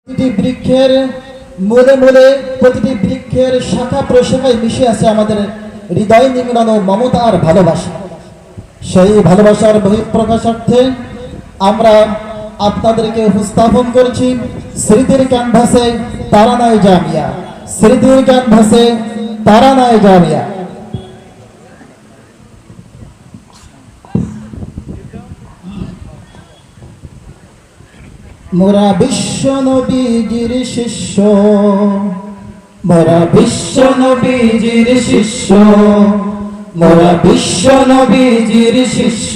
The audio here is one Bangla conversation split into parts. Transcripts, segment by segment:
প্রতিটি বৃক্ষের মূলে মূলে প্রতিটি বৃক্ষের শাখা প্রশাখায় মিশে আছে আমাদের হৃদয় নিংড়ানো মমতা আর ভালোবাসা। সেই ভালোবাসার বহিঃপ্রকাশার্থে আমরা আপনাদেরকে উপস্থাপন করছি স্মৃতির ক্যানভাসে তারানায় জামিয়া। স্মৃতির ক্যানভাসে তারানায় জামিয়া। মোরা বিশ্ব নবীজির শিষ্য, মোরা বিশ্ব নবীজির শিষ্য, মোরা বিশ্ব নবীজির শিষ্য,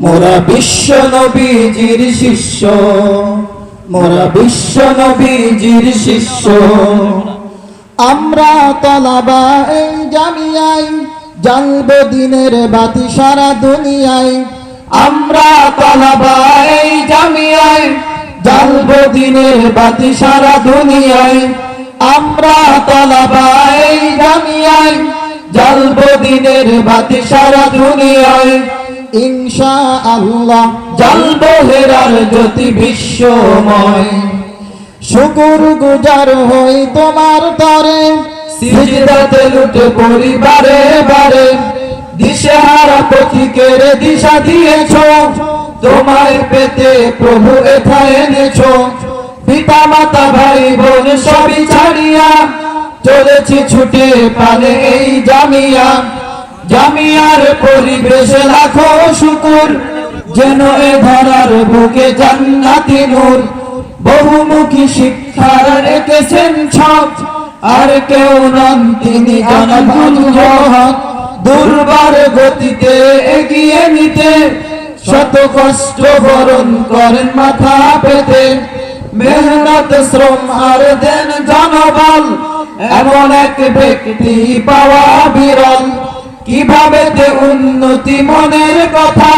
মোরা বিশ্ব নবীজির শিষ্য, মোরা বিশ্ব নবীজির শিষ্য। আমরা তলাবা এই জামিয়ায় জ্বালবো দিনের বাতি সারা দুনিয়ায়। আমরা তলাবা এই জামিয়ায় জ্বালবো দিনের বাতি সারা দুনিয়ায়। আমরা তলাবা এই জামিয়ায় জ্বালবো দিনের বাতি সারা দুনিয়ায়। ইনশাআল্লাহ জ্বালবো হেরার জ্যোতি বিশ্বময়। শুকুর গুজার হই তোমার তরে, সিজদাতে লুটে পড়ি বারে বারে। দিশেহারা পথিকের দিশা দিয়েছ, তোমায় পেতে প্রভু এথায় এনেছ। পিতা মাতা ভাই বোন সবই ছাড়িয়া চলেছি ছুটে পানে এই জামিয়া। জামিয়ার পরিবেশে লাখো শুকুর, যেন এ ধরার বুকে জান্নাতি নূর। বহুমুখী শিক্ষার রেখেছেন ছক, আর কেউ নন তিনি জানাতুল হক। দুর্বার গতিতে এগিয়ে নিতে শত কষ্ট বরণ করেন মাথা পেতে। মেহনত শ্রম আর দেন জনবল, এমন এক ব্যক্তি পাওয়া বিরল। কিভাবে তে উন্নতি মনের কথা,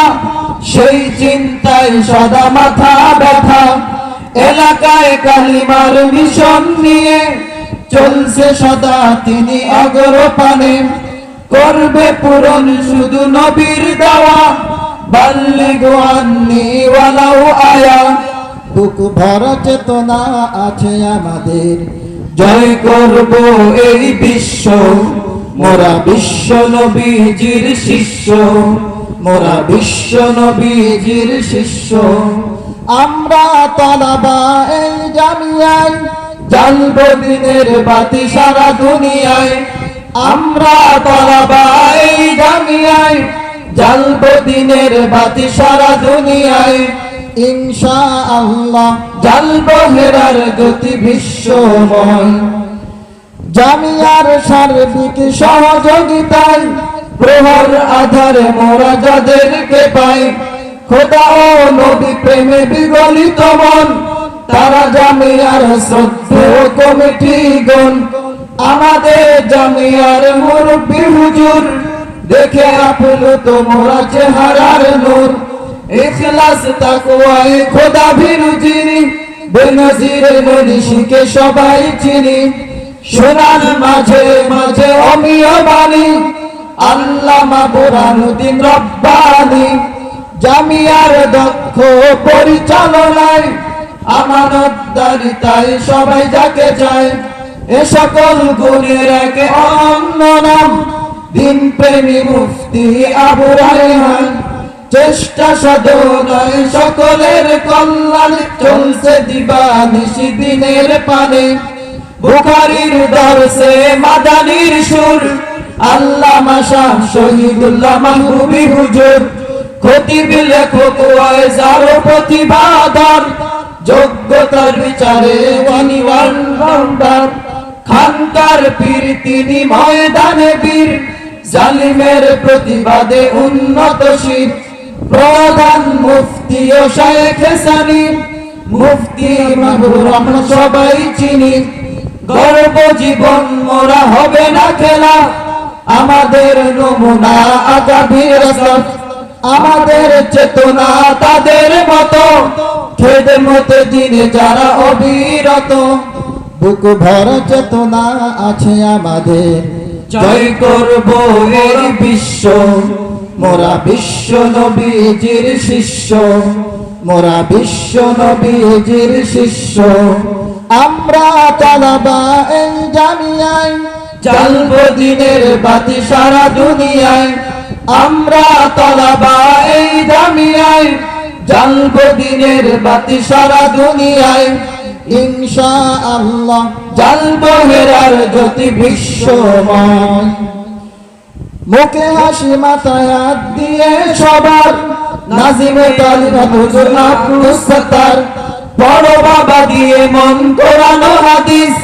সেই চিন্তায় সদা মাথা ব্যথা। এলাকায় কালিমার মিশন নিয়ে চলছে সদা তিনি অগ্রপানে। করবে পূরণ শুধু নবীর দেওয়া, বাল্লিগু আন্নি ওয়ালাউ আয়া। বুক ভরা চেতনা আছে আমাদের, জয় করব এই বিশ্ব। মোরা বিশ্ব নবীজির শিষ্য, মোরা বিশ্ব নবীজির শিষ্য। আমরা তলাবা এই জামিয়ায় জ্বালবো দিনের বাতি সারা দুনিয়ায়। আমরা তলাবা এই জামিয়ায় জ্বালবো দিনের বাতি সারা দুনিয়ায়। ইনশাআল্লাহ জ্বালবো হেরার জ্যোতি বিশ্বময়। জামিয়ার সার্বিক সহযোগিতায় প্রহর আধারে মোরা যাদেরকে পাই। খোদা ও নবী প্রেমে বিগলিত মন, তারা জামিয়ার শ্রদ্ধেয় কমিটিগণ। আমাদের জামিয়ার মুরব্বি হুজুর, দেখে আপ্লুত মোরা চেহারার নূর। ইখলাস তাকওয়ায় খোদা ভীরু যিনি, বেনজির মনীষীকে সবাই চিনি। শোনান মাঝে মাঝে অমিয় বাণী, আল্লামা বুরহানুদ্দিন রব্বানী। জামিয়ার দক্ষ পরিচালনায়, আমানতদারিতায় সবাই যাকে চায়। এ সকল গুণের এক অনন্য নাম, দিন প্রেমী মুফতি আবু রায়হান। চেষ্টা সাধনায় সকলের কল্যাণ, চলছে দিবানিশি দিনের পানে। বুখারীর দরসে মাদানির সুর, আল্লামা শাহ শহীদুল্লাহ মাহবুবী হুজুর। খতিব লেখক ওয়াইজার প্রতিভাধর, যোগ্যতার বিচারে ওয়ানিওয়ান রাউন্ডার। খানকার পীর তিনি ময়দানে বীর, জালিমের প্রতিবাদে উন্নতশীল। প্রধান মুফতি ও শায়েখে সানি, মুফতি মাহবুবুর রহমান সবাই চিনি। গর্ব জীবন মোরা হবে না খেলা, আমাদের নমুনা আগামীর সফ। আমাদের চেতনা তাদের মতো, খেদমতে দিনে যারা অবিরত। বুক ভরা চেতনা আছে আমাদের, জয় করব এই বিশ্ব। মোরা বিশ্ব নবীজির শিষ্য, মোরা বিশ্ব নবীজির শিষ্য। আমরা তালাবা এই জামিয়ায় জ্বালবো দিনের বাতি সারা দুনিয়ায়। আমরা তালাবা এই জামিয়ায় জ্বালবো দিনের বাতি সারা দুনিয়ায়। ইনশাআল্লাহ জ্বালবো হেরার জ্যোতি বিশ্বময়। মুখে হাসি মাথায় হাত দিয়ে সবার নাজিমে তালিম হুজুর আব্দুস সাত্তার। বড় বাবা দিয়ে মন কোরআন হাদিস,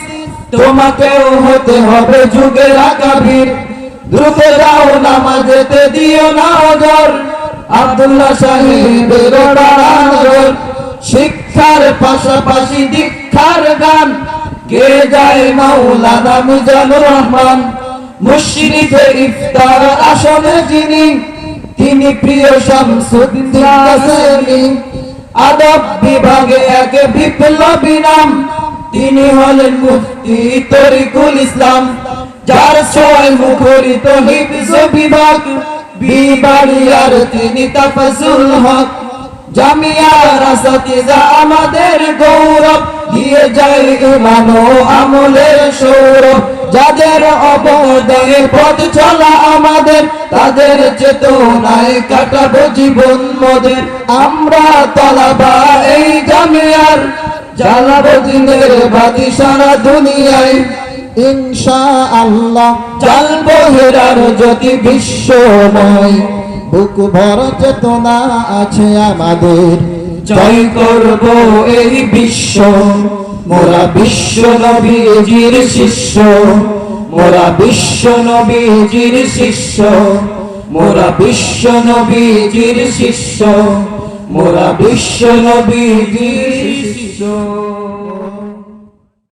তোমাকেও হতে হবে যুগের আকাবির। দ্রুত যাও নামাজেতে দিও না ওজর, আব্দুল্লাহ সাহেবের নজর। শিক্ষার পাশাপাশি দীক্ষার গান কে যায় মাওলানা মিজানুর রহমান। মুশরিফে ইফতার আসনে যিনি, তিনি প্রিয় শামসুদ্দিন কাসেমি। আদব বিভাগে এক বিপ্লবী নাম, তিনি হলেন মুফতি তরিকুল ইসলাম। যার ছয় মুখরিত হিফজ বিভাগ, বিবাড়িয়ার তিনি তাফাজ্জুল হক। জামিয়ার আসাতিজা আমাদের গৌরব, দিয়ে যায় ইমান ও আমলের সৌরভ। যাদের অবদানে পথ চলা আমাদের, তাদের চেতনায় কাটাবো জীবন মোদের। আমরা তালাবা এই জামিয়ার জ্বালাবো দিনের বাতি সারা দুনিয়ায়। ইনশাআল্লাহ জ্বালবো হেরার জ্যোতি বিশ্বময়। বুক ভরা চেতনা আছে আমাদের, জয় করব এই বিশ্ব। মোরা বিশ্ব নবীজির শিষ্য, মোরা বিশ্ব নবীজির শিষ্য। মোরা বিশ্ব নবীজির শিষ্য, মোরা বিশ্ব নবীজির শিষ্য।